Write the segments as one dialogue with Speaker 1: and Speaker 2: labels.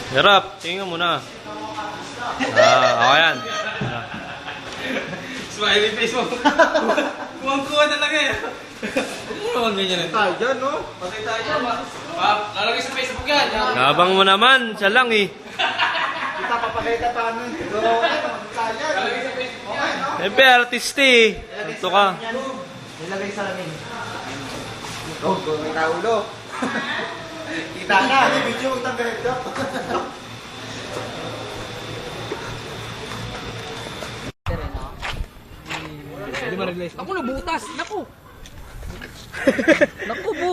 Speaker 1: Hirap, tingnan mo na. Ako yan.
Speaker 2: Smiley face mo. Kuwang-kuwa talaga eh. Huwag mo naman ganyan eh.
Speaker 3: Tayo dyan, no?
Speaker 2: Patay tayo dyan, lalagay sa Facebook yan.
Speaker 1: Nabang mo naman, siya lang eh.
Speaker 3: Kita papakita pa ano.
Speaker 2: Lalagay sa Facebook yan.
Speaker 1: Siyempre, artista eh. Ito ka.
Speaker 3: Nilagay sa lamin. Oh, may taulo. Kita na. Hindi video mong tanggalito.
Speaker 2: Hindi ba nag-live? Ako nabutas! Naku! Naku po!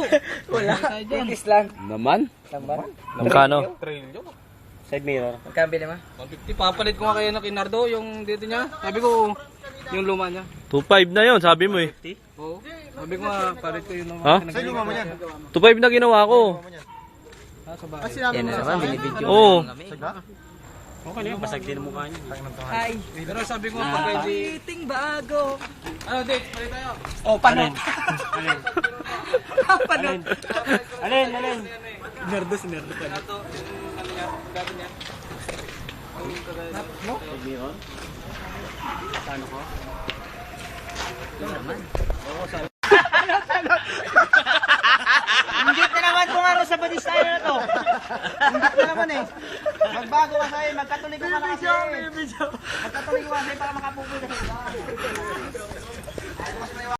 Speaker 3: Wala. Titis lang.
Speaker 1: Naman?
Speaker 3: Lamban?
Speaker 1: Magkano?
Speaker 2: Trillion.
Speaker 1: Side mirror.
Speaker 3: Magkano bili mo?
Speaker 2: 150. Papalit ko nga kayo ng Kinardo, yung dito niya. Sabi ko, yung luma niya.
Speaker 1: 2.5 na yun, sabi mo eh.
Speaker 2: Oo. Sabi ko nga, palit ko yung luma.
Speaker 1: Ha?
Speaker 3: Sa'yo luma mo yan?
Speaker 1: 2.5 na ginawa ko.
Speaker 2: Sa bahay.
Speaker 3: Yan na naman, binibidyo.
Speaker 1: Oo.
Speaker 2: Okay na yun, basag din ang mukha niya.
Speaker 3: Hi.
Speaker 2: Pero sabi ko nga, pagka hindi...
Speaker 3: Meeting bago.
Speaker 2: Ano, date? Palit tayo.
Speaker 3: Oh, paano? Paano?
Speaker 2: Alin?
Speaker 3: Nerdos, nerdos.
Speaker 2: Ito, ano niya, gato niya.
Speaker 3: Ingit na naman kung ano sa body style na to. Ingit na naman eh. Magbago ka sa'yo, magkatuloy ko ka na kasi. Magkatuloy ko kasi para makapupoy ka sa